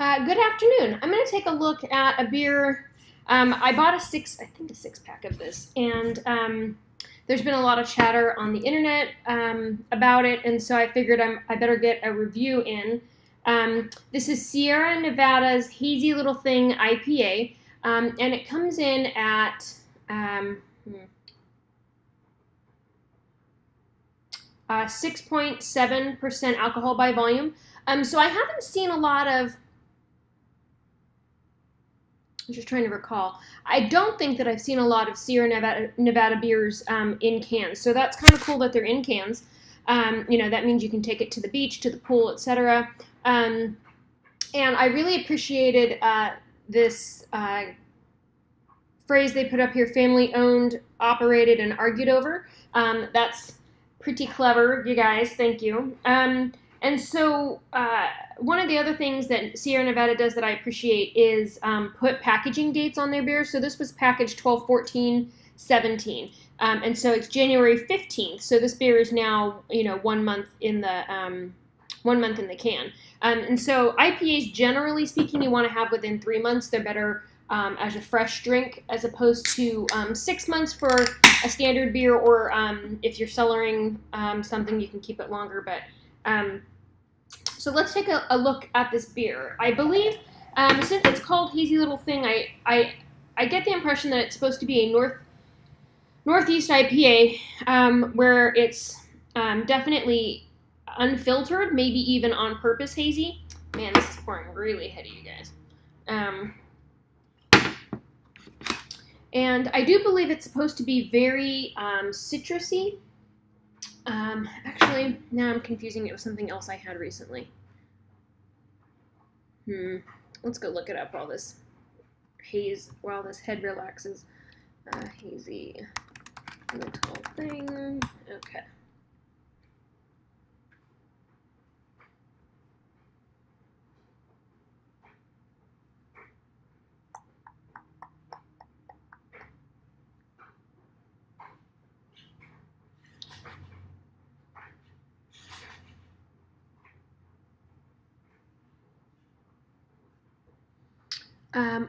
Good afternoon. I'm going to take a look at a beer. I bought a six-pack of this, and there's been a lot of chatter on the internet about it, and so I figured I better get a review in. This is Sierra Nevada's Hazy Little Thing IPA, and it comes in at 6.7% alcohol by volume. So I haven't seen a lot of. I'm just trying to recall. I don't think that I've seen a lot of Sierra Nevada beers in cans. So that's kind of cool that they're in cans. That means you can take it to the beach, to the pool, etc. And I really appreciated this phrase they put up here: family owned, operated, and argued over. That's pretty clever, you guys. Thank you. And so one of the other things that Sierra Nevada does that I appreciate is put packaging dates on their beer. So this was packaged 12/14/17, and so it's January 15th. So this beer is now 1 month in the can. And so IPAs, generally speaking, you want to have within 3 months. They're better as a fresh drink as opposed to 6 months for a standard beer, or if you're cellaring something, you can keep it longer. But so let's take a look at this beer. I believe, since it's called Hazy Little Thing, I get the impression that it's supposed to be a Northeast IPA, where it's definitely unfiltered, maybe even on purpose hazy. Man, this is pouring really heady, you guys. And I do believe it's supposed to be very citrusy. Actually, now I'm confusing it with something else I had recently. Let's go look it up while this head relaxes. Hazy Little Thing. Okay.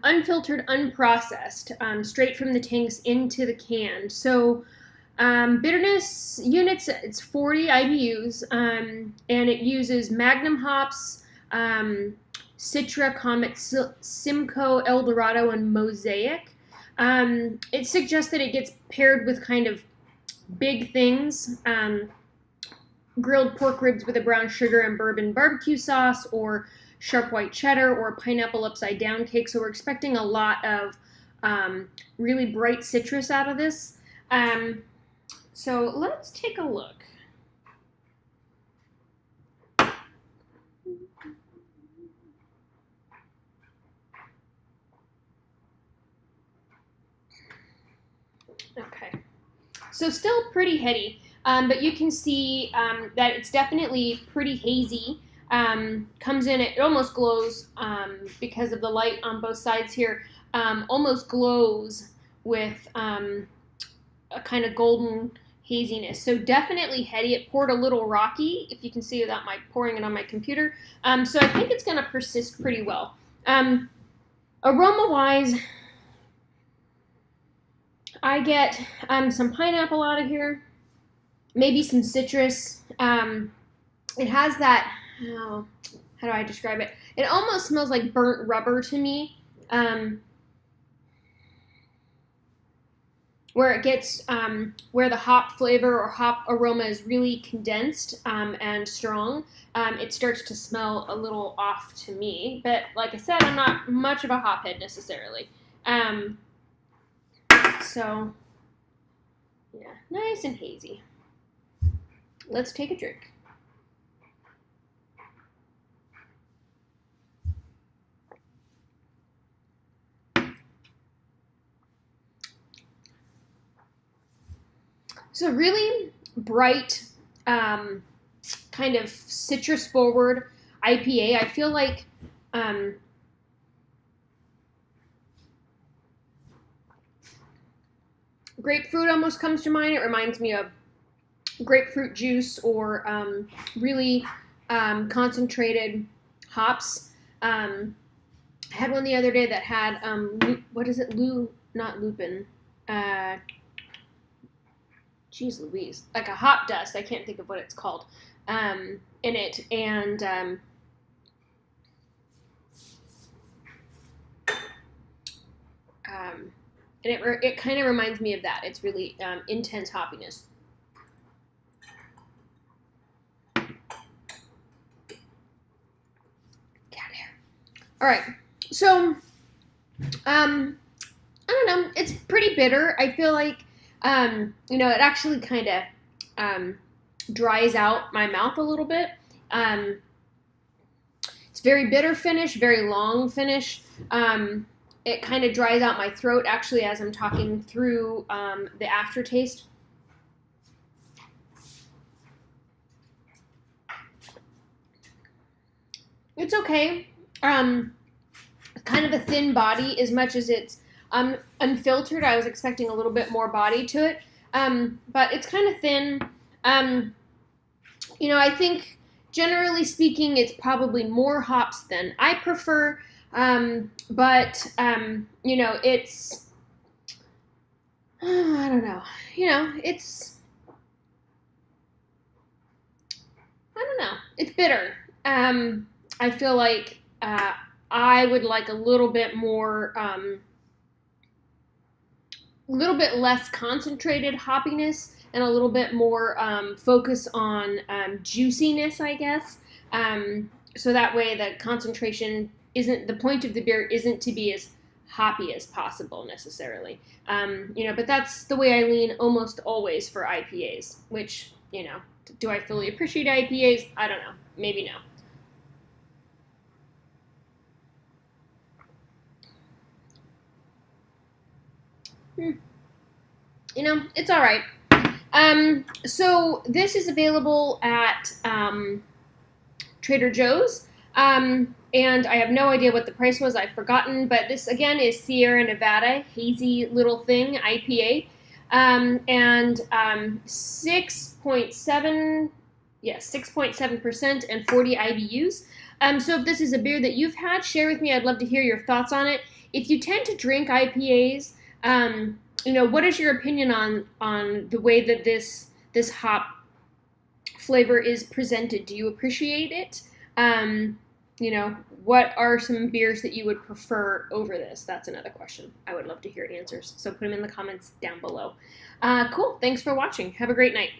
Unfiltered, unprocessed, straight from the tanks into the can. So bitterness units, it's 40 IBUs, and it uses Magnum hops, Citra, Comet, Simcoe, Eldorado, and Mosaic. It suggests that it gets paired with kind of big things, grilled pork ribs with a brown sugar and bourbon barbecue sauce, or sharp white cheddar, or pineapple upside down cake. So we're expecting a lot of really bright citrus out of this. So let's take a look. Okay, so still pretty heady, but you can see that it's definitely pretty hazy. Comes in, it almost glows because of the light on both sides here, almost glows with a kind of golden haziness. So definitely heady. It poured a little rocky, if you can see without my pouring it on my computer. So I think it's going to persist pretty well. Aroma-wise, I get some pineapple out of here, maybe some citrus. It has that, how do I describe it? It almost smells like burnt rubber to me, where it gets, where the hop flavor or hop aroma is really condensed and strong. It starts to smell a little off to me, but like I said, I'm not much of a hophead necessarily. So, yeah, nice and hazy. Let's take a drink. So really bright, kind of citrus forward IPA. I feel like grapefruit almost comes to mind. It reminds me of grapefruit juice, or really concentrated hops. I had one the other day that had what is it? Not lupin. Geez Louise, like a hop dust. I can't think of what it's called. In it, and it kind of reminds me of that. It's really intense hoppiness. Cat hair. All right, so I don't know. It's pretty bitter. I feel like it actually kind of dries out my mouth a little bit. It's very bitter finish, very long finish. It kind of dries out my throat actually as I'm talking through the aftertaste. It's okay. Kind of a thin body as much as it's unfiltered. I was expecting a little bit more body to it, but it's kind of thin. I think generally speaking, it's probably more hops than I prefer. But it's I don't know. It's I don't know. It's bitter. I feel like I would like a little bit more, a little bit less concentrated hoppiness and a little bit more focus on juiciness, I guess. So that way the concentration isn't, the point of the beer isn't to be as hoppy as possible necessarily. But that's the way I lean almost always for IPAs, which, do I fully appreciate IPAs? I don't know. Maybe no. It's all right. So this is available at Trader Joe's, and I have no idea what the price was. I've forgotten, but this again is Sierra Nevada Hazy Little Thing IPA, and 6.7% and 40 IBUs. So if this is a beer that you've had, share with me. I'd love to hear your thoughts on it. If you tend to drink IPAs, what is your opinion on the way that this hop flavor is presented? Do you appreciate it? What are some beers that you would prefer over this? That's another question. I would love to hear answers. So put them in the comments down below. Cool. Thanks for watching. Have a great night.